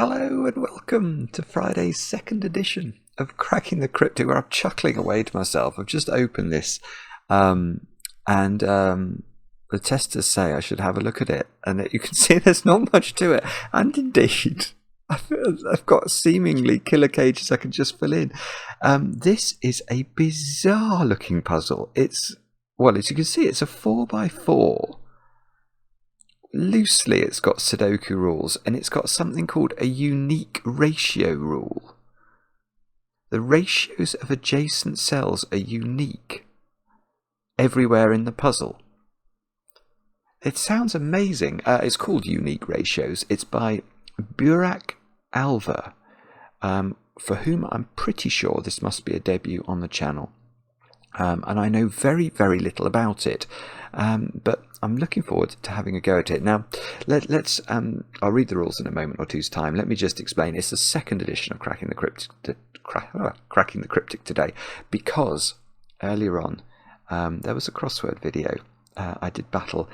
Hello and welcome to Friday's second edition of Cracking the Cryptic, where I'm chuckling away to myself. I've just opened this and the testers say I should have a look at it, and you can see there's not much to it. And indeed, I've got seemingly killer cages I can just fill in. This is a bizarre looking puzzle. As you can see, it's a 4x4. Loosely, it's got Sudoku rules, and it's got something called a unique ratio rule. The ratios of adjacent cells are unique everywhere in the puzzle. It sounds amazing. It's called Unique Ratios. It's by Burak Alver, for whom I'm pretty sure this must be a debut on the channel. And I know very, very little about it, but I'm looking forward to having a go at it. Now, let's. I'll read the rules in a moment or two's time. Let me just explain. It's the second edition of Cracking the Cryptic today, because earlier on there was a crossword video. I did battle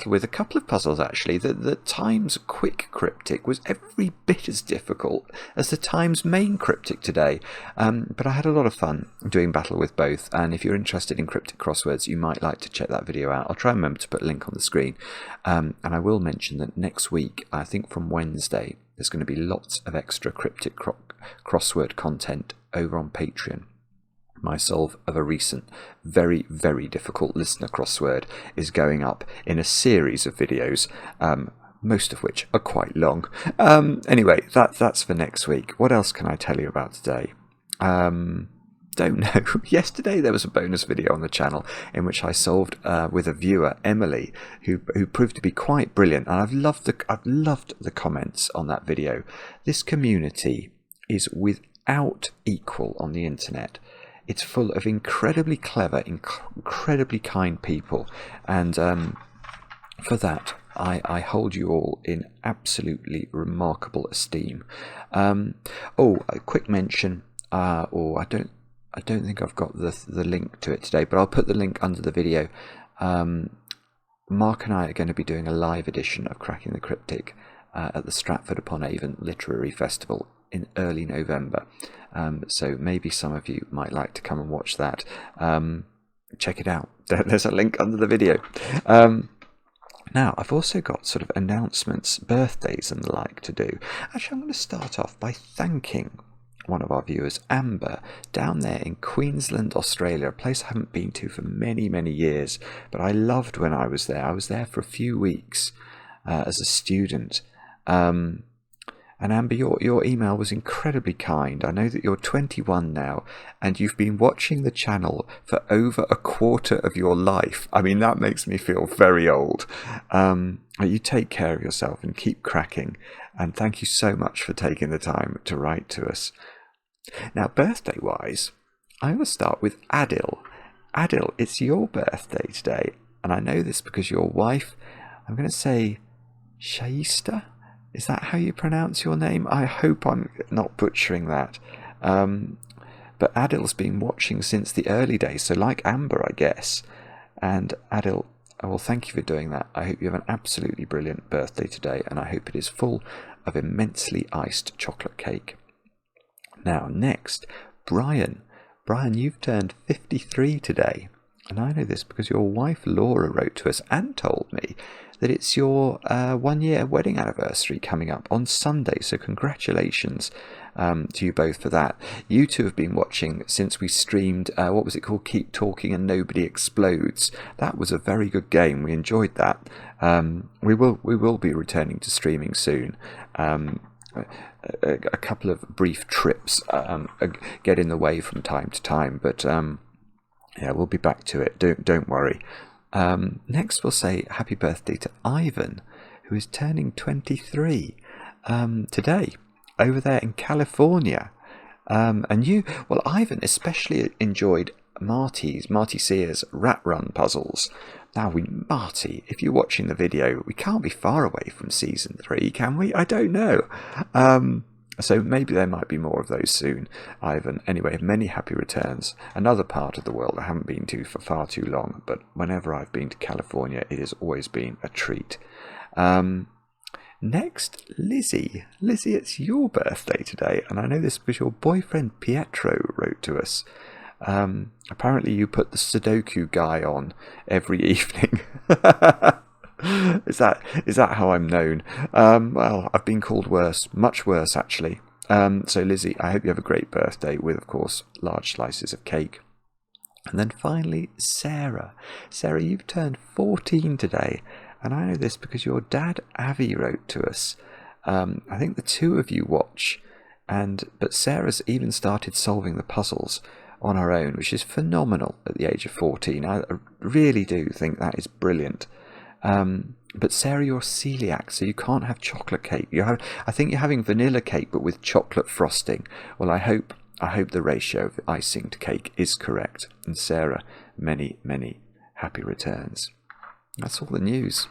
with a couple of puzzles, actually. The Times Quick Cryptic was every bit as difficult as the Times Main Cryptic today, but I had a lot of fun doing battle with both, and if you're interested in cryptic crosswords, you might like to check that video out. I'll try and remember to put a link on the screen, and I will mention that next week, I think from Wednesday, there's going to be lots of extra cryptic crossword content over on Patreon. My solve of a recent very, very difficult listener crossword is going up in a series of videos, most of which are quite long. Anyway, that's for next week. What else can I tell you about today? Don't know. Yesterday there was a bonus video on the channel in which I solved with a viewer, Emily, who proved to be quite brilliant, and I've loved the comments on that video. This community is without equal on the internet. It's full of incredibly clever, incredibly kind people, and for that I hold you all in absolutely remarkable esteem. A quick mention. I don't think I've got the link to it today, but I'll put the link under the video. Mark and I are going to be doing a live edition of Cracking the Cryptic at the Stratford Upon Avon Literary Festival in early November. So maybe some of you might like to come and watch that. Check it out. There's a link under the video. Now, I've also got sort of announcements, birthdays and the like to do. Actually, I'm going to start off by thanking one of our viewers, Amber, down there in Queensland, Australia, a place I haven't been to for many, many years, but I loved when I was there. I was there for a few weeks as a student. And Amber, your email was incredibly kind. I know that you're 21 now, and you've been watching the channel for over a quarter of your life. I mean, that makes me feel very old. You take care of yourself and keep cracking. And thank you so much for taking the time to write to us. Now, birthday-wise, I will start with Adil. Adil, it's your birthday today, and I know this because your wife, I'm going to say Shaista? Is that how you pronounce your name? I hope I'm not butchering that. But Adil's been watching since the early days, so like Amber, I guess. And Adil, well, thank you for doing that. I hope you have an absolutely brilliant birthday today, and I hope it is full of immensely iced chocolate cake. Now, next, Brian. Brian, you've turned 53 today. And I know this because your wife Laura wrote to us and told me that it's your 1-year wedding anniversary coming up on Sunday. So congratulations to you both for that. You two have been watching since we streamed, what was it called? Keep Talking and Nobody Explodes. That was a very good game. We enjoyed that. We will be returning to streaming soon. A couple of brief trips get in the way from time to time, but yeah, we'll be back to it. Don't worry. Next, we'll say happy birthday to Ivan, who is turning 23 today, over there in California. And you, well, Ivan especially enjoyed Marty Sears Rat Run puzzles. Now, Marty, if you're watching the video, we can't be far away from season 3, can we? I don't know. So maybe there might be more of those soon, Ivan. Anyway, many happy returns. Another part of the world I haven't been to for far too long, but whenever I've been to California, it has always been a treat. Next, Lizzie. Lizzie, it's your birthday today, and I know this because your boyfriend Pietro wrote to us. Apparently you put the Sudoku guy on every evening. Is that how I'm known? Well, I've been called worse, much worse actually. So Lizzie, I hope you have a great birthday with, of course, large slices of cake. And then finally, Sarah. Sarah, you've turned 14 today, and I know this because your dad Avi wrote to us. I think the two of you watch, but Sarah's even started solving the puzzles on her own, which is phenomenal at the age of 14. I really do think that is brilliant. But Sarah, you're celiac, so you can't have chocolate cake. I think you're having vanilla cake, but with chocolate frosting. Well, I hope the ratio of icing to cake is correct. And Sarah, many, many happy returns. That's all the news.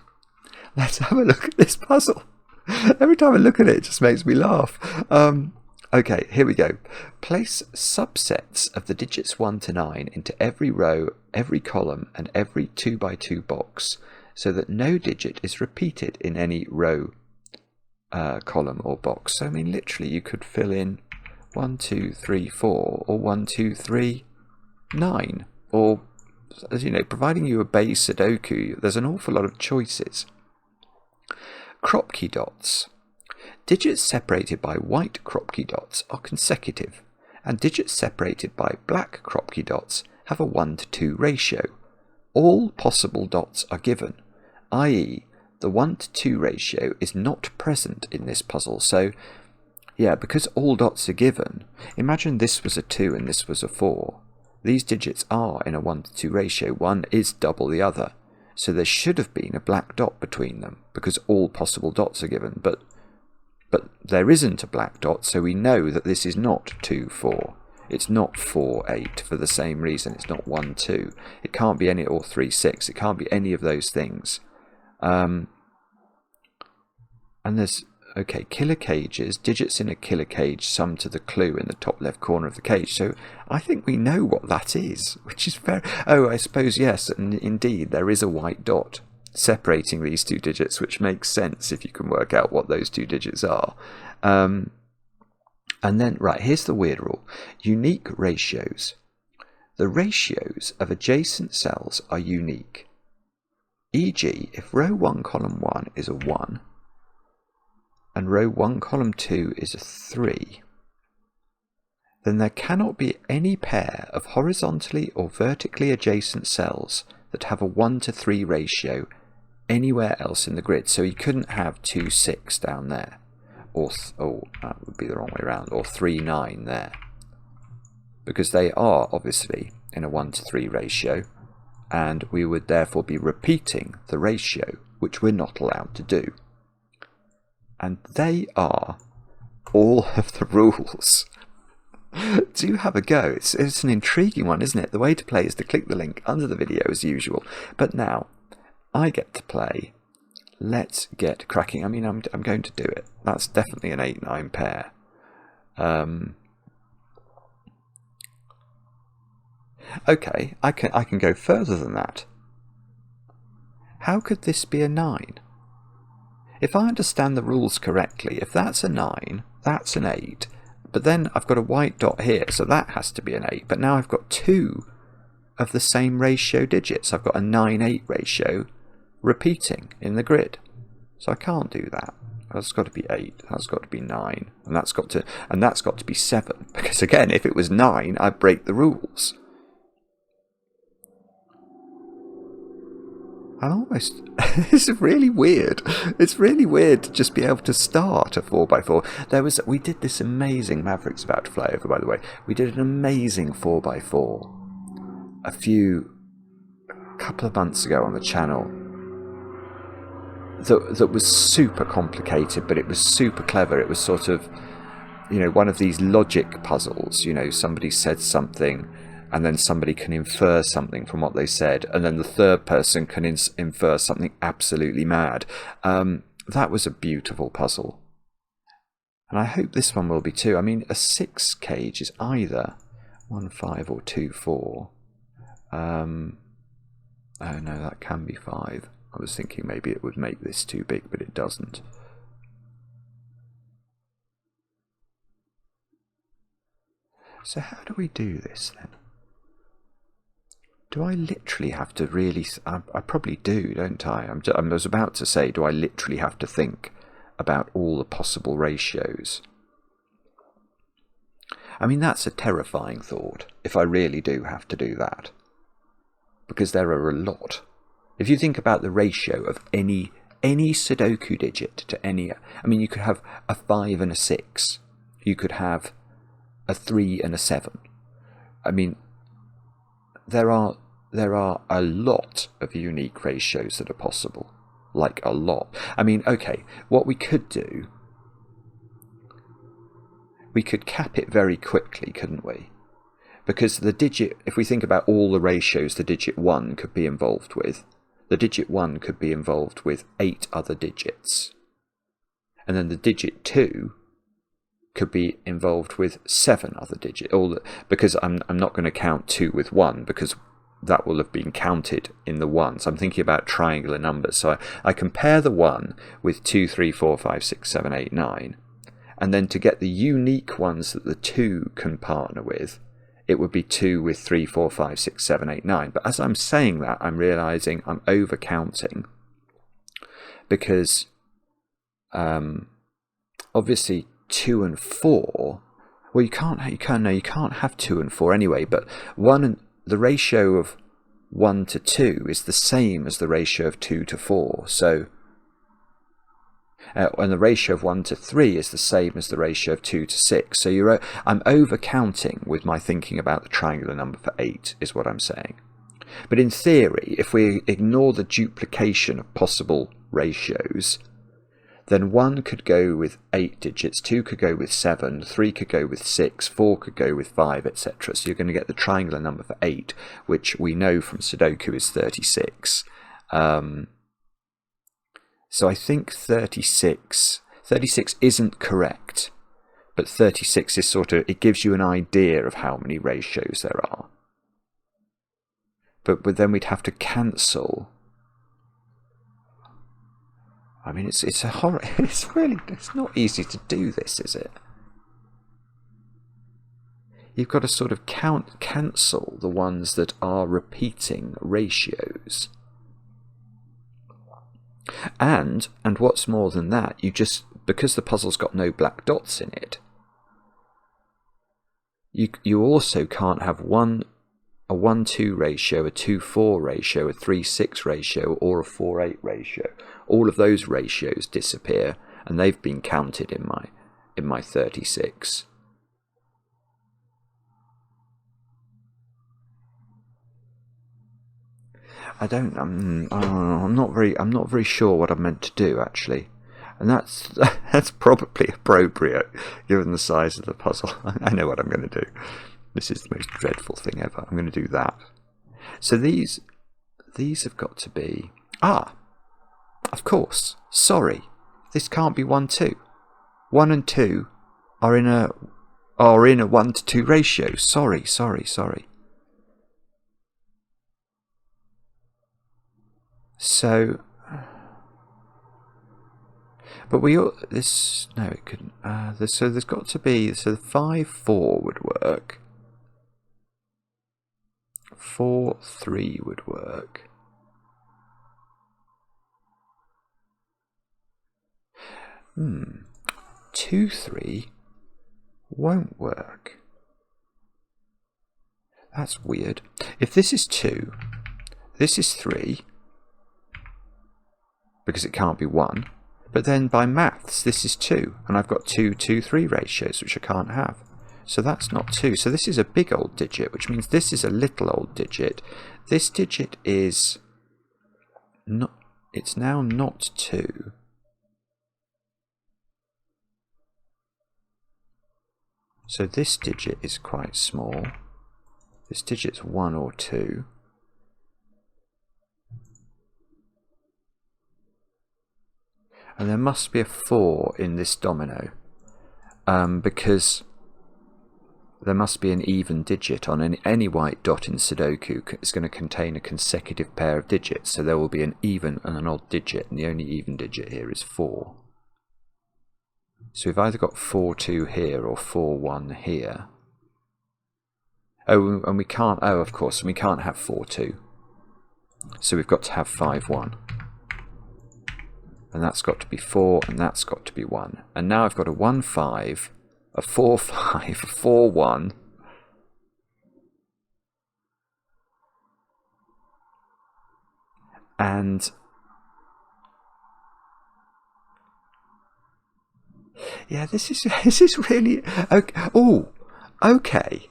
Let's have a look at this puzzle. Every time I look at it, it just makes me laugh. Okay, here we go. Place subsets of the digits 1 to 9 into every row, every column, and every 2x2 box, so that no digit is repeated in any row, column, or box. So, I mean, literally, you could fill in 1, 2, 3, 4, or 1, 2, 3, 9, or, as you know, providing you a base Sudoku, there's an awful lot of choices. Kropki Dots. Digits separated by white Kropki dots are consecutive, and digits separated by black Kropki dots have a 1 to 2 ratio. All possible dots are given, i.e. the 1 to 2 ratio is not present in this puzzle. So, yeah, because all dots are given, imagine this was a 2 and this was a 4. These digits are in a 1 to 2 ratio. One is double the other. So there should have been a black dot between them, because all possible dots are given, but there isn't a black dot, so we know that this is not 2, 4. It's not 4, 8 for the same reason. It's not 1, 2. It can't be any, or 3, 6. It can't be any of those things. And there's, okay, killer cages. Digits in a killer cage sum to the clue in the top left corner of the cage. So I think we know what that is, which is very... Oh, I suppose, yes, and indeed, there is a white dot separating these two digits, which makes sense if you can work out what those two digits are. And then, right, here's the weird rule. Unique ratios. The ratios of adjacent cells are unique. E.g., if row 1, column 1 is a 1, and row 1, column 2 is a 3, then there cannot be any pair of horizontally or vertically adjacent cells that have a 1 to 3 ratio anywhere else in the grid. So you couldn't have 2, 6 down there, or that would be the wrong way around, or 3, 9 there, because they are obviously in a 1 to 3 ratio, and we would therefore be repeating the ratio, which we're not allowed to do. And they are all of the rules. Do have a go. It's an intriguing one, isn't it? The way to play is to click the link under the video as usual. But now, I get to play. Let's get cracking. I mean, I'm going to do it. That's definitely an 8-9 pair. Okay, I can go further than that. How could this be a 9? If I understand the rules correctly, if that's a 9, that's an 8. But then I've got a white dot here, so that has to be an 8. But now I've got 2 of the same ratio digits. I've got a 9-8 ratio repeating in the grid. So I can't do that. That's got to be 8. That's got to be 9. And that's got to be 7. Because again, if it was 9, I'd break the rules. It's really weird. It's really weird to just be able to start a 4x4. We did this amazing, Maverick's about to fly over, by the way. We did an amazing 4x4 a couple of months ago on the channel. That was super complicated, but it was super clever. It was sort of, one of these logic puzzles. Somebody said something, and then somebody can infer something from what they said, and then the third person can infer something absolutely mad. That was a beautiful puzzle. And I hope this one will be too. I mean, a 6 cage is either 1, 5 or 2, 4. Oh no, that can be 5. I was thinking maybe it would make this too big, but it doesn't. So how do we do this then? Do I literally have to really... I probably do, don't I? I was about to say, do I literally have to think about all the possible ratios? I mean, that's a terrifying thought, if I really do have to do that. Because there are a lot. If you think about the ratio of any Sudoku digit to any... I mean, you could have a 5 and a 6. You could have a 3 and a 7. I mean, there are a lot of unique ratios that are possible. Like, a lot. I mean, okay, what we could do... We could cap it very quickly, couldn't we? Because the digit, if we think about all the ratios the digit 1 could be involved with, the digit 1 could be involved with 8 other digits. And then the digit 2 could be involved with 7 other digits. Because I'm not going to count 2 with 1, because that will have been counted in the 1. So I'm thinking about triangular numbers. So I compare the 1 with 2, 3, 4, 5, 6, 7, 8, 9. And then to get the unique ones that the 2 can partner with, it would be 2 with 3, 4, 5, 6, 7, 8, 9. But as I'm saying that, I'm realising I'm overcounting. Because obviously 2 and 4, well, you can't have 2 and 4 anyway, but the ratio of 1 to 2 is the same as the ratio of 2 to 4. So and the ratio of 1 to 3 is the same as the ratio of 2 to 6. So I'm overcounting with my thinking about the triangular number for 8, is what I'm saying. But in theory, if we ignore the duplication of possible ratios, then 1 could go with 8 digits, 2 could go with 7, 3 could go with 6, 4 could go with 5, etc. So you're going to get the triangular number for 8, which we know from Sudoku is 36. So I think 36 isn't correct, but 36 is it gives you an idea of how many ratios there are. But then we'd have to cancel. I mean, it's a horror. It's not easy to do this, is it? You've got to sort of cancel the ones that are repeating ratios. And what's more than that, because the puzzle's got no black dots in it, you also can't have a 1-2 ratio, a 2-4 ratio, a 3-6 ratio, or a 4-8 ratio. All of those ratios disappear, and they've been counted in my 36. I'm not very sure what I'm meant to do, actually, and that's probably appropriate given the size of the puzzle. I know what I'm going to do. This is the most dreadful thing ever. I'm going to do that. So these have got to be... of course. Sorry, this can't be 1-2. 1 and 2 are in a 1-to-2 ratio. Sorry. So, but it couldn't. So there's got to be, so 5-4 would work. 4-3 would work. Hmm. 2-3 won't work. That's weird. If this is 2, this is 3. Because it can't be 1, but then by maths this is 2, and I've got 2-2-3 ratios which I can't have, so that's not 2. So this is a big old digit, which means this is a little old digit. This digit is not, it's now not 2. So this digit is quite small. This digit's 1 or 2. And there must be a 4 in this domino, because there must be an even digit on any white dot in Sudoku. It's going to contain a consecutive pair of digits, so there will be an even and an odd digit, and the only even digit here is 4. So we've either got 4-2 here or 4-1 here. Oh, and we can't, oh, of course, we can't have 4, 2. So we've got to have 5, 1. And that's got to be 4, and that's got to be 1. And now I've got a 1, 5, a 4, 5, a 4, 1. And yeah, this is really okay. Oh, okay.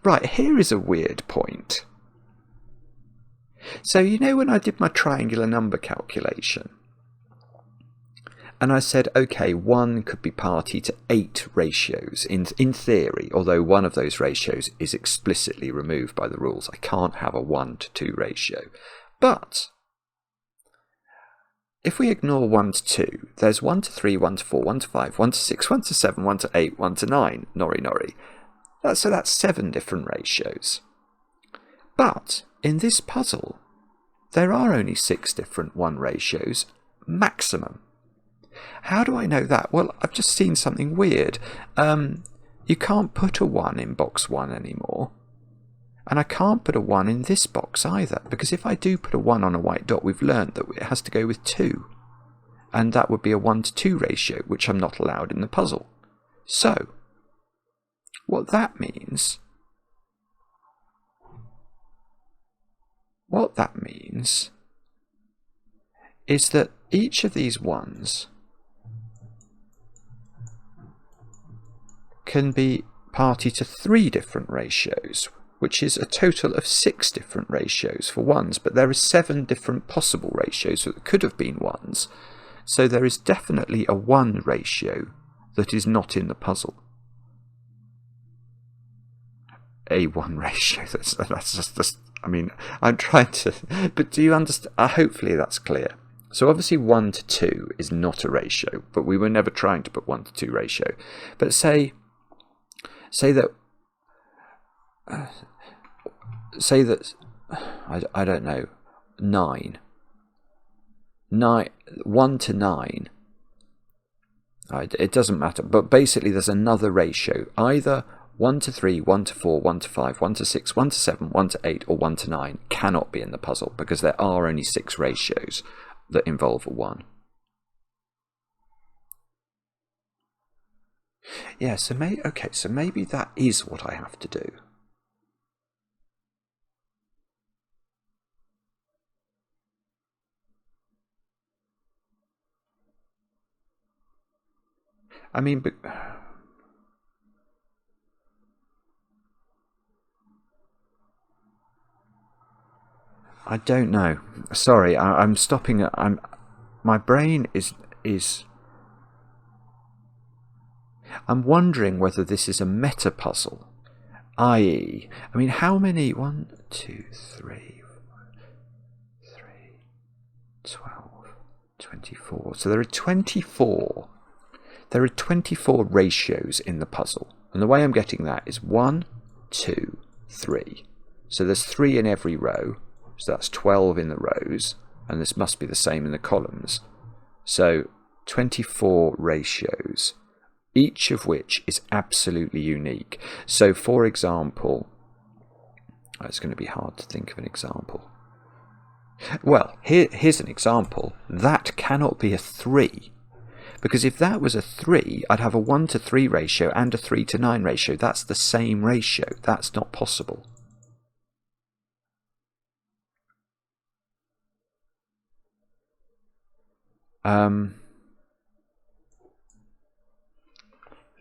Right, here is a weird point. So you know when I did my triangular number calculation, and I said, okay, 1 could be party to 8 ratios in theory, although one of those ratios is explicitly removed by the rules. I can't have a 1 to 2 ratio. But if we ignore 1 to 2, there's 1 to 3, 1 to 4, 1 to 5, 1 to 6, 1 to 7, 1 to 8, 1 to 9, nori. So that's 7 different ratios. But in this puzzle, there are only 6 different 1 ratios maximum. How do I know that? Well, I've just seen something weird. You can't put a 1 in box 1 anymore. And I can't put a 1 in this box either, because if I do put a 1 on a white dot, we've learned that it has to go with 2. And that would be a 1 to 2 ratio, which I'm not allowed in the puzzle. So, what that means is that each of these 1s can be party to 3 different ratios, which is a total of 6 different ratios for 1s, but there are 7 different possible ratios that could have been 1s, so there is definitely a 1 ratio that is not in the puzzle. A 1 ratio, that's just I mean, I'm trying to, but do you understand? Hopefully that's clear. So obviously 1 to 2 is not a ratio, but we were never trying to put 1 to 2 ratio. But say that I don't know, 9, 1 to 9. It doesn't matter, but basically there's another ratio, either 1 to 3, 1 to 4, 1 to 5, 1 to 6, 1 to 7, 1 to 8, or 1 to 9 cannot be in the puzzle because there are only 6 ratios that involve a 1. Yeah, so maybe that is what I have to do. I mean, but I don't know. Sorry, I'm stopping. My brain is. I'm wondering whether this is a meta puzzle, i.e., I mean, how many? 1, 2, 3, 12, 24. So there are 24. There are 24 ratios in the puzzle, and the way I'm getting that is 1, 2, 3. So there's 3 in every row. So that's 12 in the rows, and this must be the same in the columns. So 24 ratios, each of which is absolutely unique. So for example, it's going to be hard to think of an example. Well, here's an example. That cannot be a 3. Because if that was a 3, I'd have a 1 to 3 ratio and a 3 to 9 ratio. That's the same ratio. That's not possible.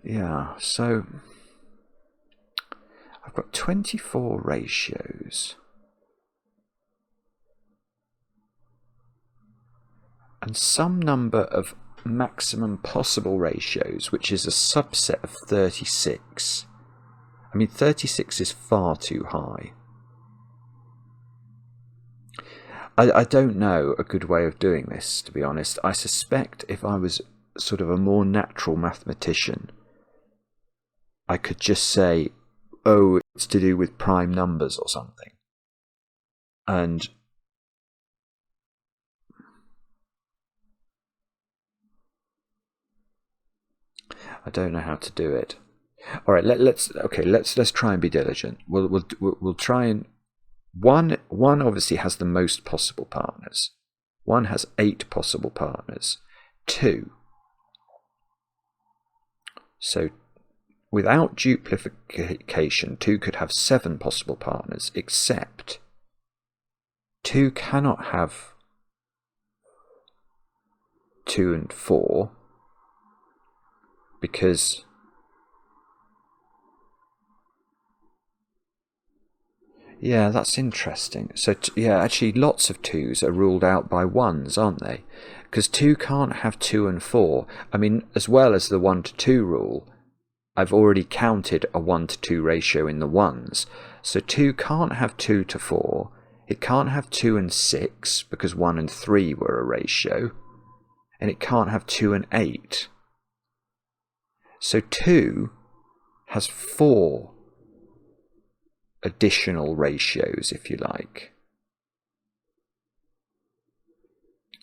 Yeah, so I've got 24 ratios. And some number of maximum possible ratios, which is a subset of 36. I mean, 36 is far too high. I don't know a good way of doing this, to be honest. I suspect if I was sort of a more natural mathematician, I could just say, oh, it's to do with prime numbers or something. And I don't know how to do it. All right, let's try and be diligent. We'll try and one obviously has the most possible partners. One has 8 possible partners. 2. So without duplication, 2 could have 7 possible partners, except 2 cannot have 2 and 4 because yeah, that's interesting. So yeah, actually lots of 2s are ruled out by 1s, aren't they? Because 2 can't have 2 and 4. I mean, as well as the 1 to 2 rule, I've already counted a 1 to 2 ratio in the 1s. So 2 can't have 2 to 4. It can't have 2 and 6 because 1 and 3 were a ratio. And it can't have 2 and 8. So 2 has 4 additional ratios, if you like.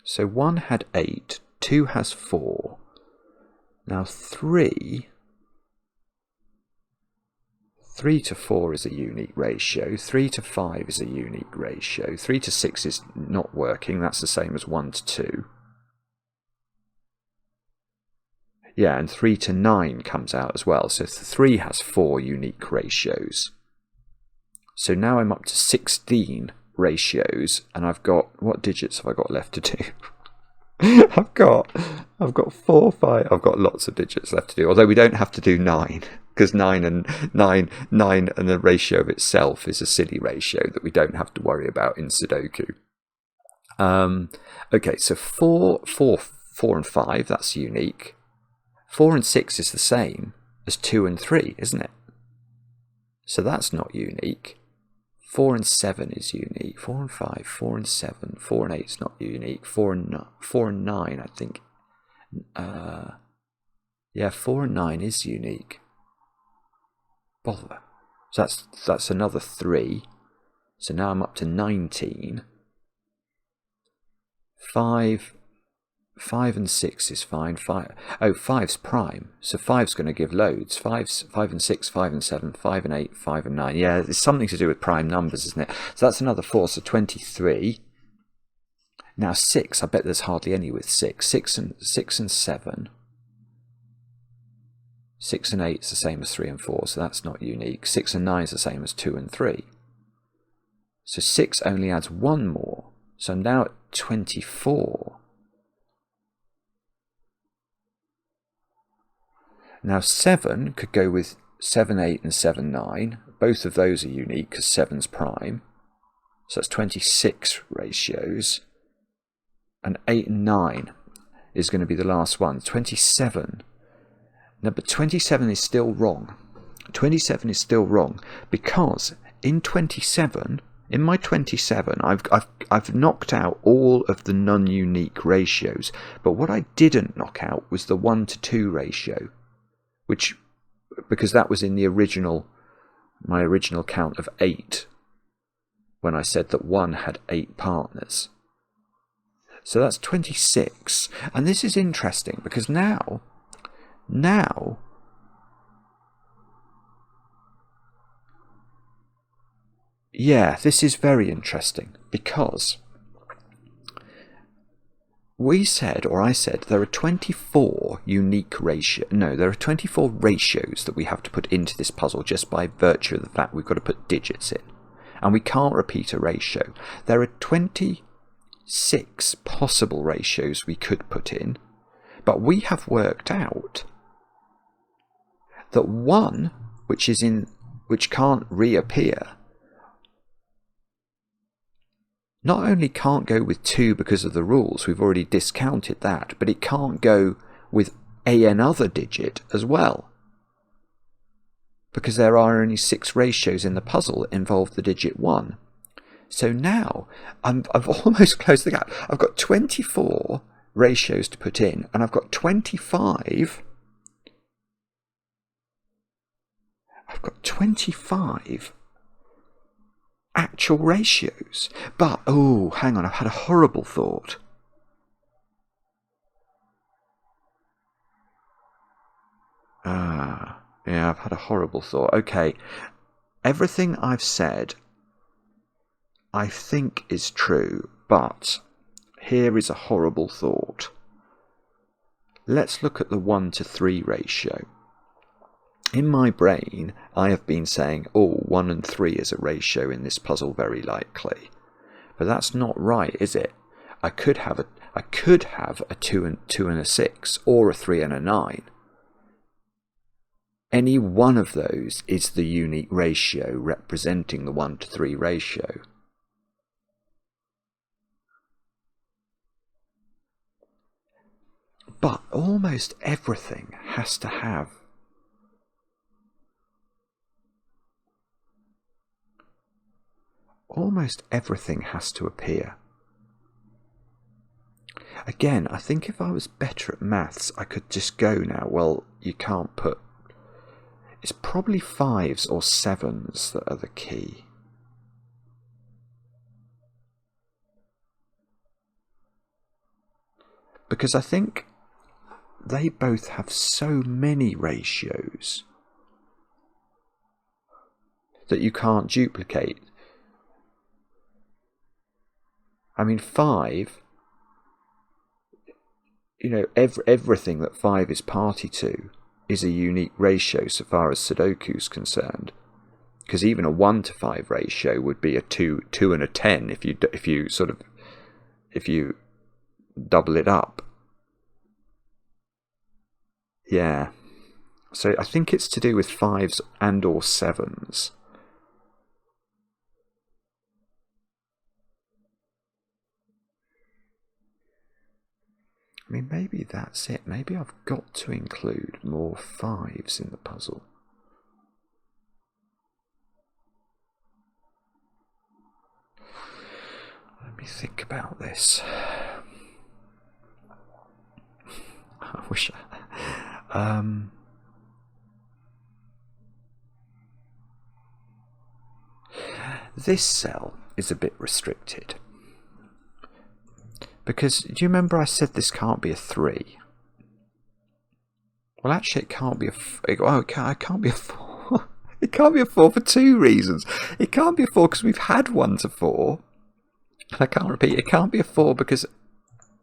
So 1 had 8, 2 has 4. Now 3 to 4 is a unique ratio, 3 to 5 is a unique ratio, 3 to 6 is not working, that's the same as 1 to 2. Yeah, and 3 to 9 comes out as well, so 3 has 4 unique ratios. So now I'm up to 16 ratios, and I've got, what digits have I got left to do? I've got 4, 5. I've got lots of digits left to do. Although we don't have to do 9, because 9 and the ratio of itself is a silly ratio that we don't have to worry about in Sudoku. Okay, so 4 and 5. That's unique. 4 and 6 is the same as 2 and 3, isn't it? So that's not unique. 4 and 7 is unique. 4 and 5, 4 and 7, 4 and 8 is not unique. 4 and 9, I think. Yeah, 4 and 9 is unique. Bother. So that's another 3. So now I'm up to 19. 5 and 6 is fine. 5's prime, so 5's going to give loads. 5 and 6, 5 and 7, 5 and 8, 5 and 9. Yeah, it's something to do with prime numbers, isn't it? So that's another 4, so 23. Now 6, I bet there's hardly any with 6. 6 and 7. 6 and 8 is the same as 3 and 4, so that's not unique. 6 and 9 is the same as 2 and 3. So 6 only adds 1 more, so I'm now at 24. Now 7 could go with 7, 8 and 7, 9. Both of those are unique because 7's prime. So that's 26 ratios. And 8 and 9 is going to be the last one. 27. Now, but 27 is still wrong. 27 is still wrong because in my 27, I've knocked out all of the non-unique ratios. But what I didn't knock out was the 1 to 2 ratio. Because that was in my original count of 8, when I said that 1 had 8 partners. So that's 26, and this is interesting because now, yeah, this is very interesting because I said there are 24 unique ratios. No, there are 24 ratios that we have to put into this puzzle just by virtue of the fact we've got to put digits in. And we can't repeat a ratio. There are 26 possible ratios we could put in, but we have worked out that 1, which can't reappear, not only can't go with 2 because of the rules, we've already discounted that, but it can't go with another digit as well. Because there are only 6 ratios in the puzzle that involve the digit 1. So now, I've almost closed the gap. I've got 24 ratios to put in, and I've got 25... I've got 25 actual ratios. But, oh, hang on, I've had a horrible thought. Yeah, I've had a horrible thought. Okay, everything I've said I think is true, but here is a horrible thought. Let's look at the 1-to-3 ratio. In my brain, I have been saying, 1 and 3 is a ratio in this puzzle, very likely. But that's not right, is it? I could have a 2 and a 6, or a 3 and a 9. Any one of those is the unique ratio representing the 1-to-3 ratio. But almost everything has to have appear. Again, I think if I was better at maths, I could just go now, well, you can't put... It's probably 5s or 7s that are the key. Because I think they both have so many ratios that you can't duplicate. I mean, 5, everything that 5 is party to is a unique ratio so far as Sudoku is concerned. Because even a 1-to-5 ratio would be a 2 and a 10 if you double it up. Yeah. So I think it's to do with 5s and or 7s. I mean, maybe that's it. Maybe I've got to include more 5s in the puzzle. Let me think about this. I wish this cell is a bit restricted. Because, do you remember I said this can't be a 3? Well, actually, it can't be a... it can't be a 4. It can't be a 4 for 2 reasons. It can't be a 4 because we've had 1-to-4. And I can't repeat, it can't be a 4 because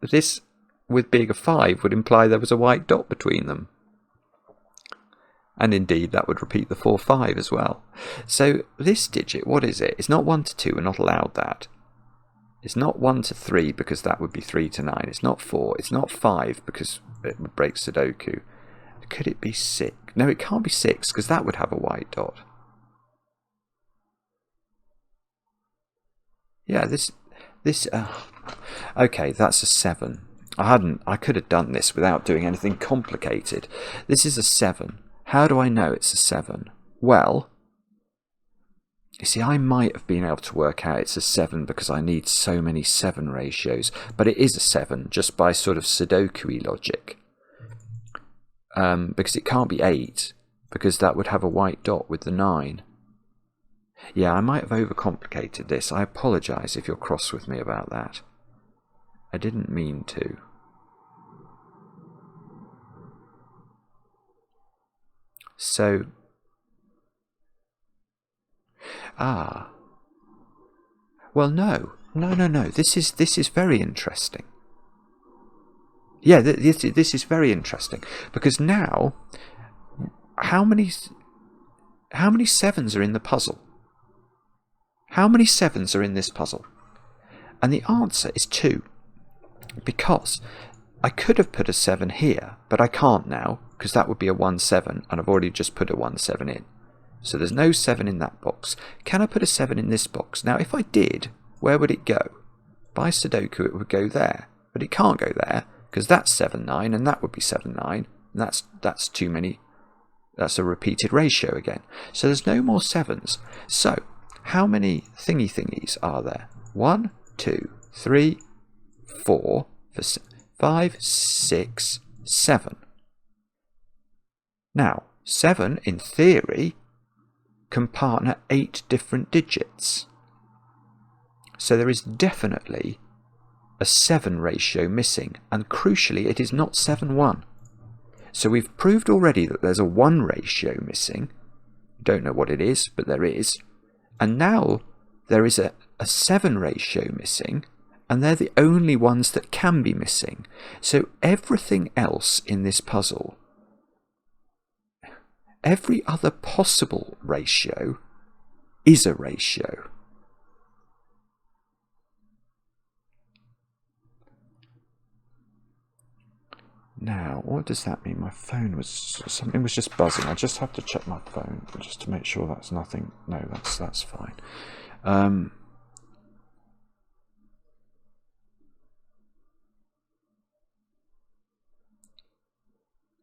this, with being a 5, would imply there was a white dot between them. And indeed, that would repeat the 4-5 as well. So, this digit, what is it? It's not 1-to-2, we're not allowed that. It's not 1-to-3 because that would be 3-to-9. It's not 4. It's not 5 because it would break Sudoku. Could it be 6? No, it can't be 6 because that would have a white dot. Yeah, okay, that's a 7. I could have done this without doing anything complicated. This is a 7. How do I know it's a 7? Well, you see, I might have been able to work out it's a 7 because I need so many 7 ratios, but it is a 7 just by sort of Sudoku-y logic. Because it can't be 8, because that would have a white dot with the 9. Yeah, I might have overcomplicated this. I apologise if you're cross with me about that. I didn't mean to. So... Well, no. This is very interesting. Yeah, this is very interesting because now, how many 7s are in the puzzle? How many 7s are in this puzzle? And the answer is 2, because I could have put a 7 here, but I can't now because that would be a 1-7, and I've already just put a 1-7 in. So there's no 7 in that box. Can I put a 7 in this box? Now, if I did, where would it go? By Sudoku, it would go there, but it can't go there because that's 7-9, and that would be 7-9, and that's too many. That's a repeated ratio again. So there's no more 7s. So how many thingies are there? 1, 2, 3, 4, 5, 6, 7. Now, 7, in theory, can partner 8 different digits. So there is definitely a 7 ratio missing, and crucially, it is not 7-1. So we've proved already that there's a 1 ratio missing. Don't know what it is, but there is. And now there is a 7 ratio missing, and they're the only ones that can be missing. So everything else in this puzzle, every other possible ratio is a ratio. Now, what does that mean? My phone was... something was just buzzing. I just have to check my phone just to make sure that's nothing. No, that's fine.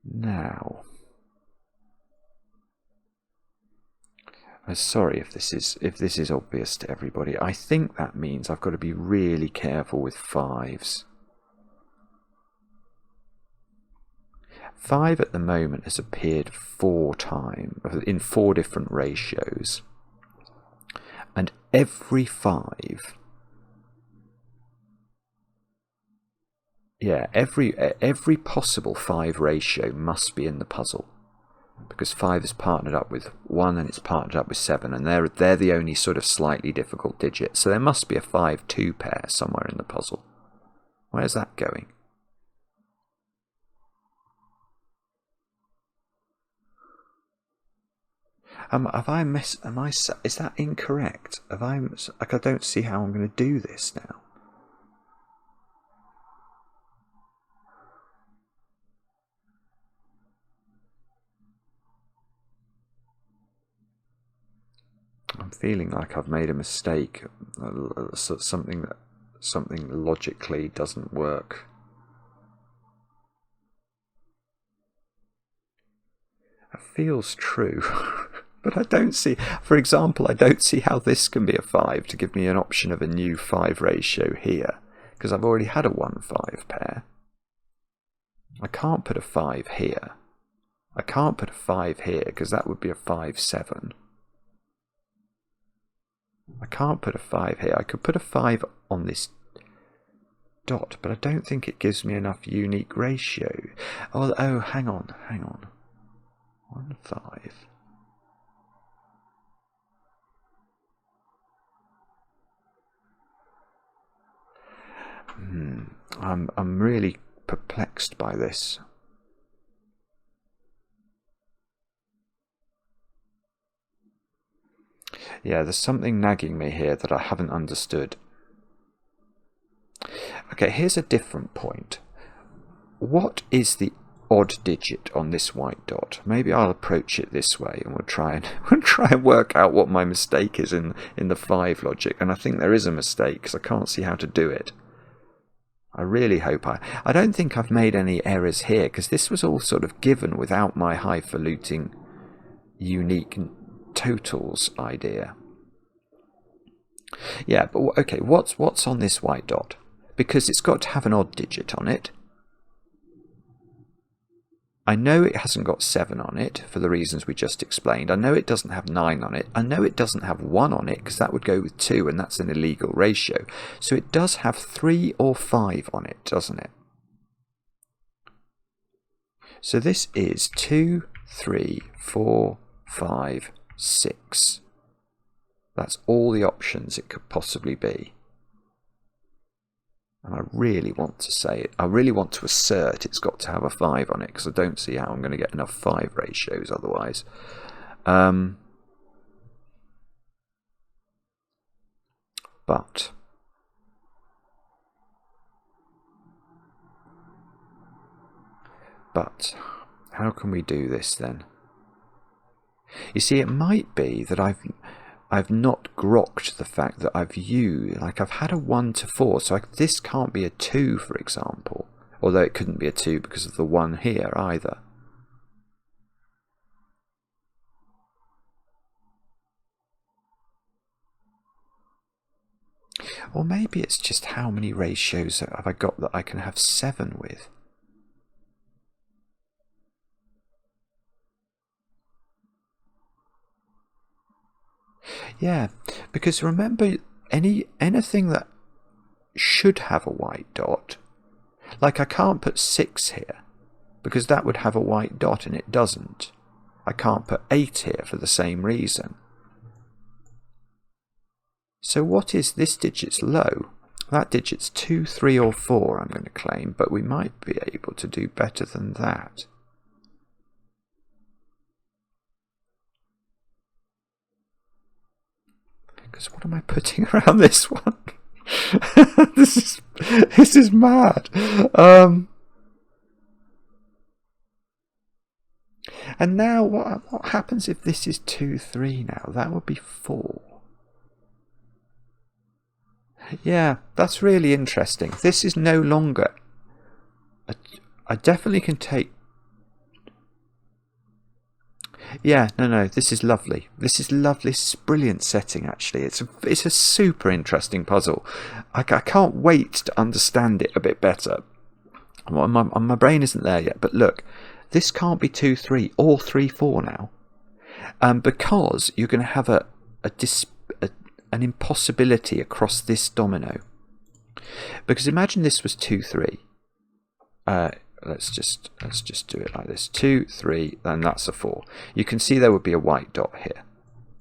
Now, I'm sorry if this is obvious to everybody. I think that means I've got to be really careful with 5s. 5 at the moment has appeared 4 times in 4 different ratios, and every 5, yeah, every possible 5 ratio must be in the puzzle, because 5 is partnered up with 1 and it's partnered up with 7, and they're the only sort of slightly difficult digits. So there must be a 5-2 pair somewhere in the puzzle. Where's that going? Is that incorrect? I don't see how I'm going to do this now. I'm feeling like I've made a mistake. Something logically doesn't work. It feels true. But I don't see, for example, I don't see how this can be a 5 to give me an option of a new 5 ratio here, because I've already had a 1-5 pair. I can't put a 5 here. I can't put a 5 here, because that would be a 5-7. I can't put a 5 here. I could put a 5 on this dot, but I don't think it gives me enough unique ratio. Oh, hang on. 1-5. I'm really perplexed by this. Yeah, there's something nagging me here that I haven't understood. Okay, here's a different point. What is the odd digit on this white dot? Maybe I'll approach it this way, and we'll try and work out what my mistake is in the 5 logic. And I think there is a mistake, because I can't see how to do it. I really hope I don't think I've made any errors here, because this was all sort of given without my highfalutin unique totals idea. Yeah, but okay, what's on this white dot? Because it's got to have an odd digit on it. I know it hasn't got 7 on it for the reasons we just explained. I know it doesn't have 9 on it. I know it doesn't have 1 on it, because that would go with 2, and that's an illegal ratio. So it does have 3 or 5 on it, doesn't it? So this is 2, 3, 4, 5, 6. That's all the options it could possibly be. And I really want to say it. I really want to assert it's got to have a 5 on it, because I don't see how I'm going to get enough 5 ratios otherwise. But how can we do this then? You see, it might be that I've not grokked the fact that I've had a 1 to 4, so this can't be a 2, for example, although it couldn't be a 2 because of the 1 here either. Or maybe it's just how many ratios have I got that I can have 7 with. Yeah, because remember, anything that should have a white dot, like I can't put 6 here, because that would have a white dot and it doesn't. I can't put 8 here for the same reason. So what is this digit's low? That digit's 2, 3 or 4, I'm going to claim, but we might be able to do better than that. Because what am I putting around this one? This is mad. And now what happens if this is 2, 3 now? That would be 4. Yeah, that's really interesting. This is no longer... I definitely can take... Yeah, no, this is lovely. This is lovely. This is brilliant setting, actually. It's a super interesting puzzle. I can't wait to understand it a bit better. My brain isn't there yet, but look, this can't be 2, 3 or 3, 4 now, because you're going to have an impossibility across this domino. Because imagine this was 2, 3. Let's just do it like this. 2, 3, and that's a 4. You can see there would be a white dot here.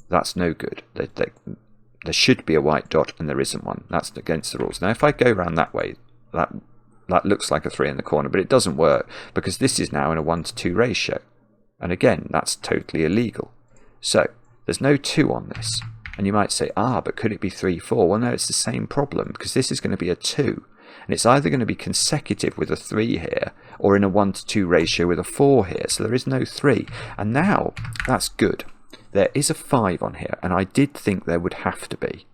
That's no good. There should be a white dot and there isn't one. That's against the rules. Now if I go around that way, that looks like a 3 in the corner, but it doesn't work because this is now in a 1:2 ratio. And again, that's totally illegal. So there's no 2 on this. And you might say, but could it be 3, 4? Well, no, it's the same problem because this is going to be a 2. And it's either going to be consecutive with a 3 here or in a 1:2 ratio with a 4 here. So there is no 3. And now that's good. There is a 5 on here. And I did think there would have to be.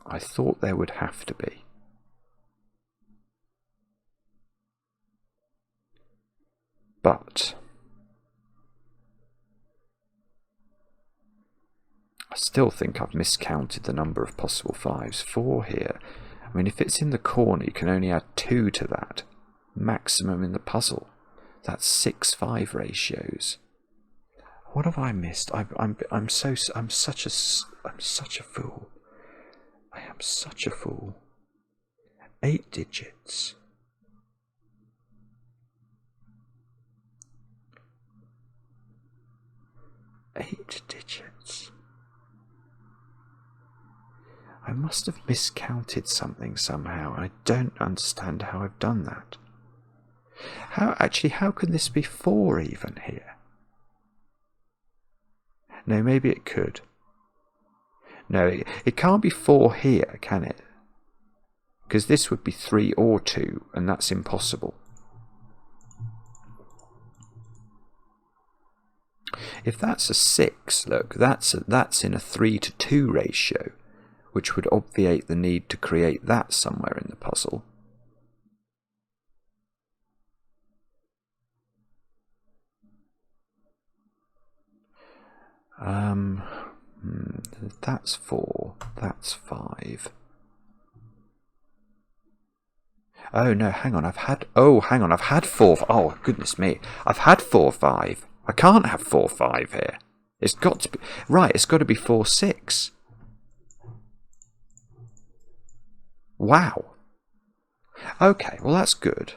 I thought there would have to be. But I still think I've miscounted the number of possible 5s. 4 here. I mean, if it's in the corner, you can only add 2 to that. Maximum in the puzzle. That's 6-5 ratios. What have I missed? I'm such a fool. I am such a fool. 8 digits. 8 digits. I must have miscounted something somehow. I don't understand how I've done that. How can this be 4 even here? No, maybe it could. No, it can't be 4 here, can it? Because this would be 3 or 2, and that's impossible. If that's a 6, look, that's in a 3:2 ratio, which would obviate the need to create that somewhere in the puzzle. That's 4, that's 5. Oh no, hang on, I've had 4. Oh, goodness me. I've had 4, 5. I can't have 4, 5 here. It's got to be... Right, it's got to be 4, 6. Wow. Okay, well that's good.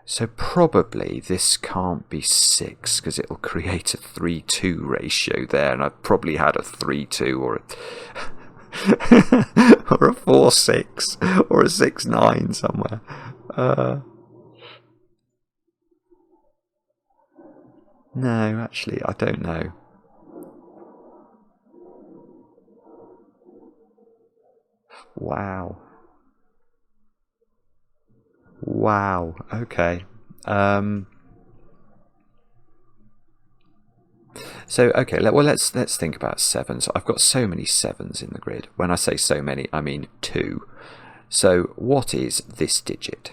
So probably this can't be 6 because it'll create a 3:2 ratio there, and I've probably had a 3:2 or a or a 4:6 or a 6:9 somewhere. No, actually, I don't know. Wow. Wow. Okay. So okay. Well, let's think about 7s. I've got so many 7s in the grid. When I say so many, I mean 2. So what is this digit?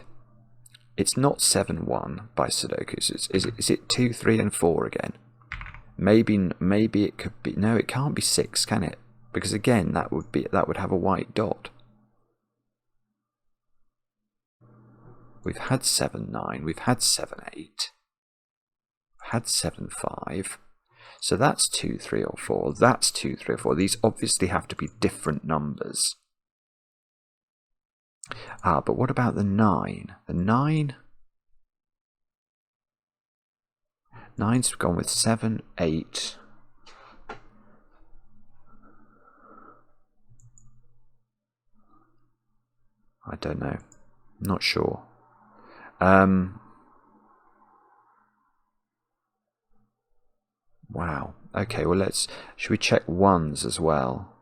It's not 7, 1 by Sudokus. Is it 2, 3, and 4 again? Maybe it could be. No, it can't be 6, can it? Because again, that would have a white dot. We've had 7, 9. We've had 7, 8. We've had 7, 5. So that's 2, 3, or 4. That's 2, 3, or 4. These obviously have to be different numbers. But what about the 9? The 9... 9's gone with 7, 8. I don't know. Not sure. Wow. Okay, well should we check 1s as well?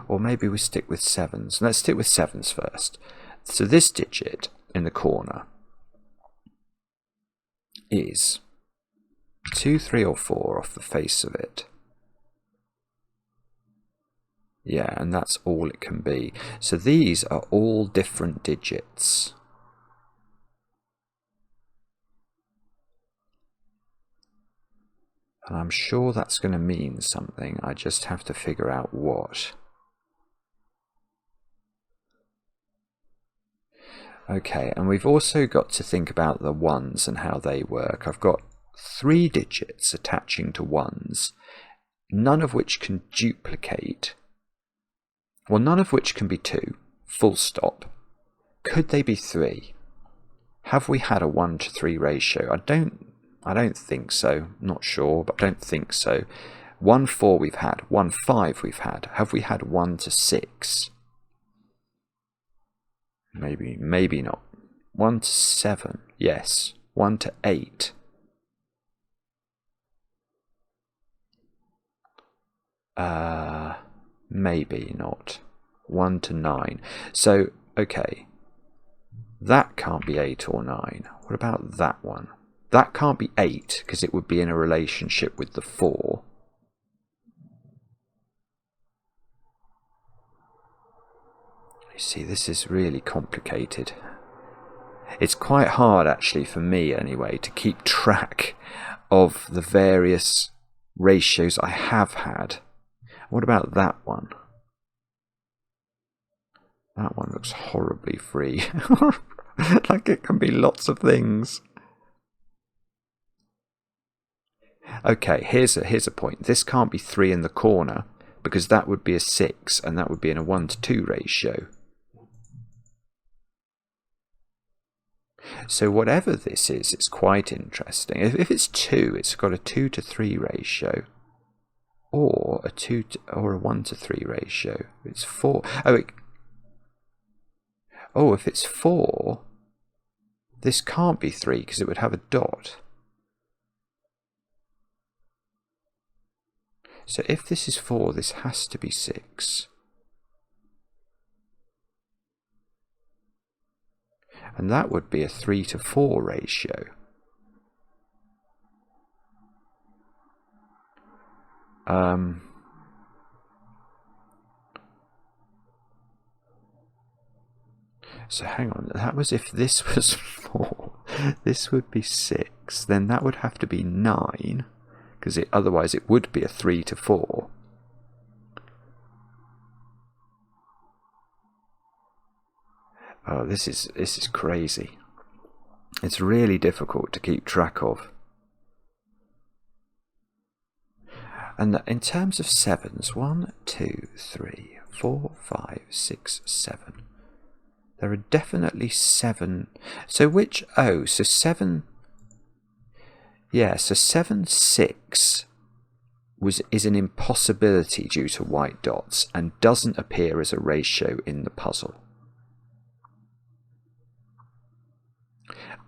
Or maybe we stick with 7s. Let's stick with 7s first. So this digit in the corner is 2, 3, or 4 off the face of it. Yeah, and that's all it can be. So these are all different digits. And I'm sure that's going to mean something. I just have to figure out what. Okay, and we've also got to think about the 1s and how they work. I've got 3 digits attaching to 1s, none of which can duplicate. Well, none of which can be 2, full stop. Could they be 3? Have we had a 1 to 3 ratio? I don't think so. Not sure, but I don't think so. 1, 4 we've had. 1, 5 we've had. Have we had 1 to 6? Maybe not. 1 to 7, yes. 1 to 8. Maybe not. 1 to 9. So, okay. That can't be 8 or 9. What about that one? That can't be 8 because it would be in a relationship with the 4. You see, this is really complicated. It's quite hard, actually, for me anyway, to keep track of the various ratios I have had. What about that one? That one looks horribly free. Like it can be lots of things. Okay, here's a point. This can't be 3 in the corner because that would be a 6 and that would be in a 1 to 2 ratio. So whatever this is, it's quite interesting. If it's 2, it's got a 2 to 3 ratio. Or a 1 to 3 ratio. It's 4. If it's 4, this can't be 3 because it would have a dot. So if this is 4, this has to be 6. And that would be a 3 to 4 ratio. So hang on, that was if this was 4. This would be 6. Then that would have to be 9. Because otherwise it would be a 3 to 4. Oh, this is crazy. It's really difficult to keep track of. And in terms of 7s, 1, 2, 3, 4, 5, 6, 7. There are definitely 7. So which? So 7. Yeah, so 7, 6 is an impossibility due to white dots and doesn't appear as a ratio in the puzzle.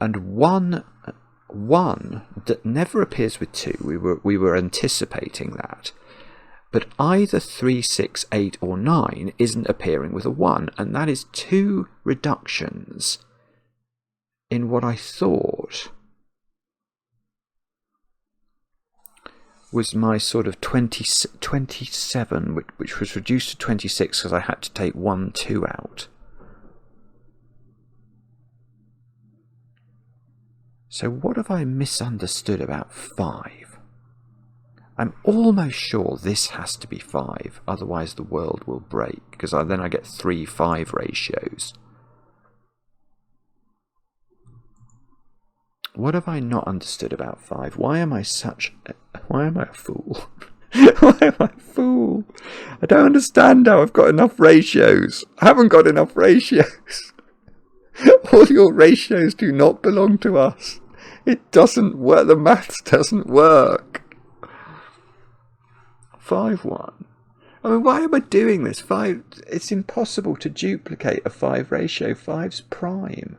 And 1 that never appears with 2. We were anticipating that. But either 3, 6, 8 or 9 isn't appearing with a 1, and that is 2 reductions in what I thought was my sort of 27, which was reduced to 26 because I had to take 1, 2 out. So what have I misunderstood about 5? I'm almost sure this has to be 5, otherwise the world will break, because then I get 3, 5 ratios. What have I not understood about 5? Why am I a fool? Why am I a fool? I don't understand how I've got enough ratios. I haven't got enough ratios. All your ratios do not belong to us. It doesn't work. The maths doesn't work. 5, 1. I mean, why am I doing this? 5. It's impossible to duplicate a 5 ratio. 5's prime.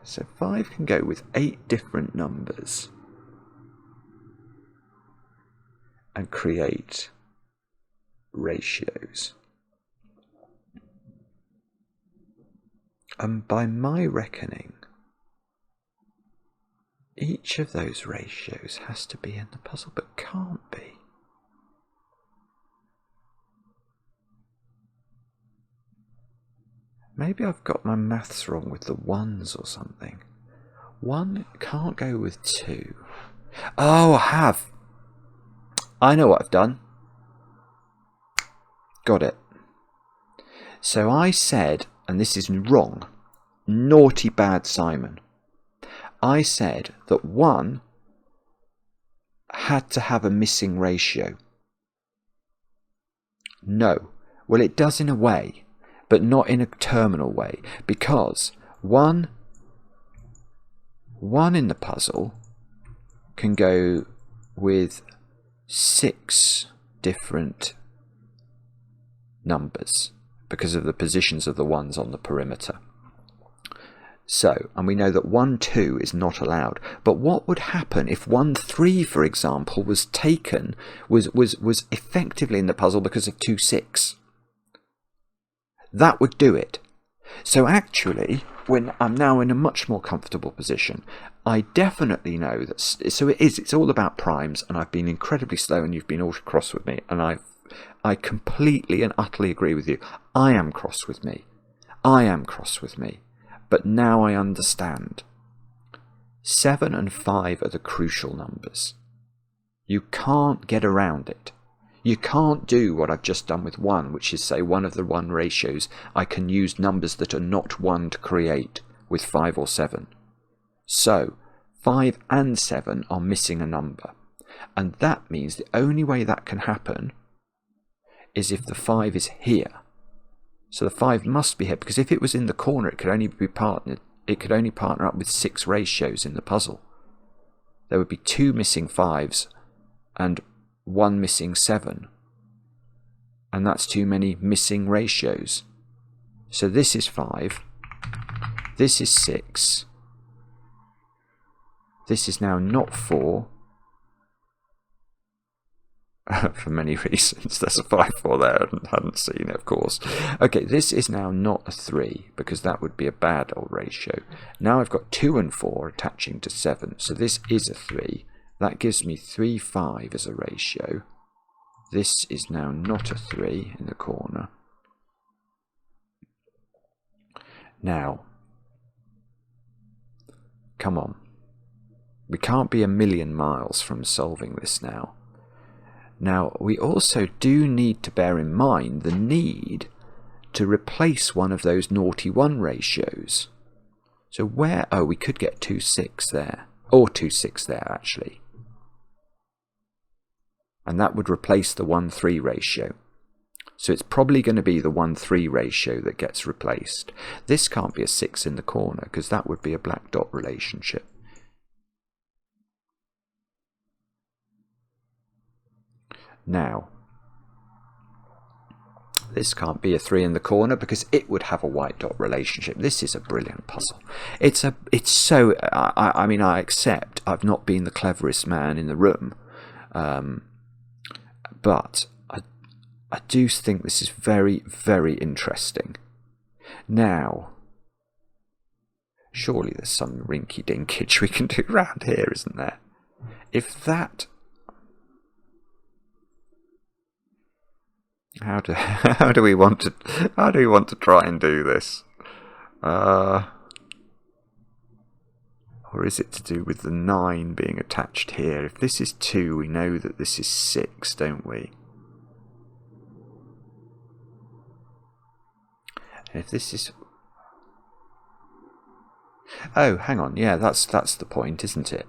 So 5 can go with 8 different numbers and create ratios. And by my reckoning, each of those ratios has to be in the puzzle, but can't be. Maybe I've got my maths wrong with the 1s or something. 1 can't go with 2. Oh, I have. I know what I've done. Got it. So I said, and this is wrong, naughty bad Simon. I said that 1 had to have a missing ratio. No. Well, it does in a way, but not in a terminal way, because 1 in the puzzle can go with 6 different numbers because of the positions of the 1s on the perimeter. So, and we know that 1, 2 is not allowed. But what would happen if 1, 3, for example, was taken, was effectively in the puzzle because of 2, 6? That would do it. So actually, when I'm now in a much more comfortable position, I definitely know that. So it's all about primes, and I've been incredibly slow, and you've been all cross with me, and I completely and utterly agree with you. I am cross with me. But now I understand. 7 and 5 are the crucial numbers. You can't get around it. You can't do what I've just done with 1, which is say one of the 1 ratios. I can use numbers that are not 1 to create with 5 or 7. So 5 and 7 are missing a number. And that means the only way that can happen is if the 5 is here. So the 5 must be here, because if it was in the corner, it could only partner up with 6 ratios in the puzzle. There would be 2 missing 5s and 1 missing 7. And that's too many missing ratios. So this is 5. This is 6. This is now not 4. For many reasons. There's a 5, 4 there, and hadn't seen it, of course. Okay, this is now not a 3, because that would be a bad old ratio. Now I've got 2 and 4 attaching to 7, so this is a 3. That gives me 3, 5 as a ratio. This is now not a 3 in the corner. Now, come on. We can't be a million miles from solving this now. Now, we also do need to bear in mind the need to replace one of those naughty 1 ratios. So where... Oh, we could get 2, 6 there. Or 2, 6 there, actually. And that would replace the 1, 3 ratio. So it's probably going to be the 1, 3 ratio that gets replaced. This can't be a 6 in the corner, because that would be a black dot relationship. Now, this can't be a 3 in the corner because it would have a white dot relationship. This is a brilliant puzzle. It's so, I mean, I accept I've not been the cleverest man in the room, but I do think this is very, very interesting. Now, surely there's some rinky-dinkage we can do around here, isn't there? If that... How do we want to try and do this? Or is it to do with the 9 being attached here? If this is 2, we know that this is 6, don't we? And if this is Oh, hang on. Yeah, that's the point, isn't it?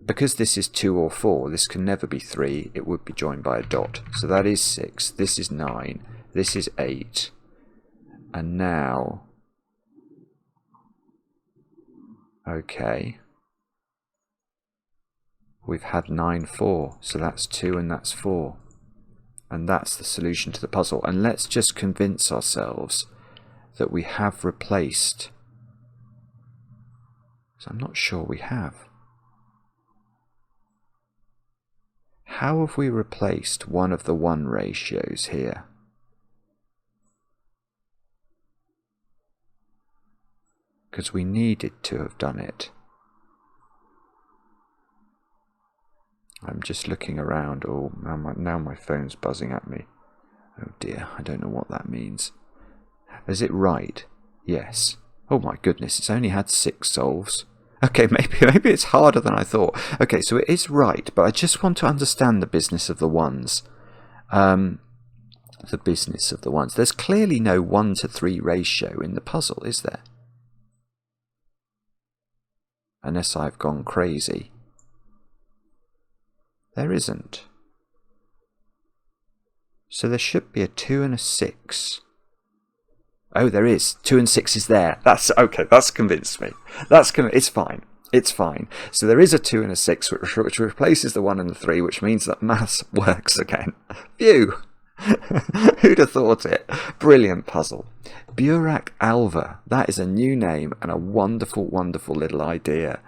Because this is 2 or 4, this can never be 3. It would be joined by a dot. So that is 6. This is 9. This is 8. And now... Okay. We've had 9, 4. So that's 2 and that's 4. And that's the solution to the puzzle. And let's just convince ourselves that we have replaced... So I'm not sure we have. How have we replaced one of the 1 ratios here? Because we needed to have done it. I'm just looking around. Oh, now my phone's buzzing at me. Oh dear, I don't know what that means. Is it right? Yes. Oh my goodness, it's only had 6 solves. Okay, maybe it's harder than I thought. Okay, so it is right, but I just want to understand the business of the ones. The business of the ones. There's clearly no 1 to 3 ratio in the puzzle, is there? Unless I've gone crazy. There isn't. So there should be a 2 and a 6. Oh, there is. 2 and 6 is there. That's okay. That's convinced me. It's fine. It's fine. So there is a 2 and a 6, which replaces the 1 and the 3, which means that maths works again. Phew! Who'd have thought it? Brilliant puzzle. Burak Alver. That is a new name and a wonderful, wonderful little idea.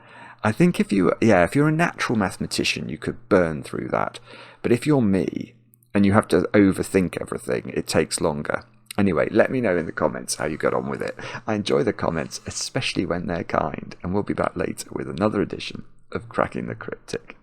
I think if you're a natural mathematician, you could burn through that. But if you're me and you have to overthink everything, it takes longer. Anyway, let me know in the comments how you got on with it. I enjoy the comments, especially when they're kind, and we'll be back later with another edition of Cracking the Cryptic.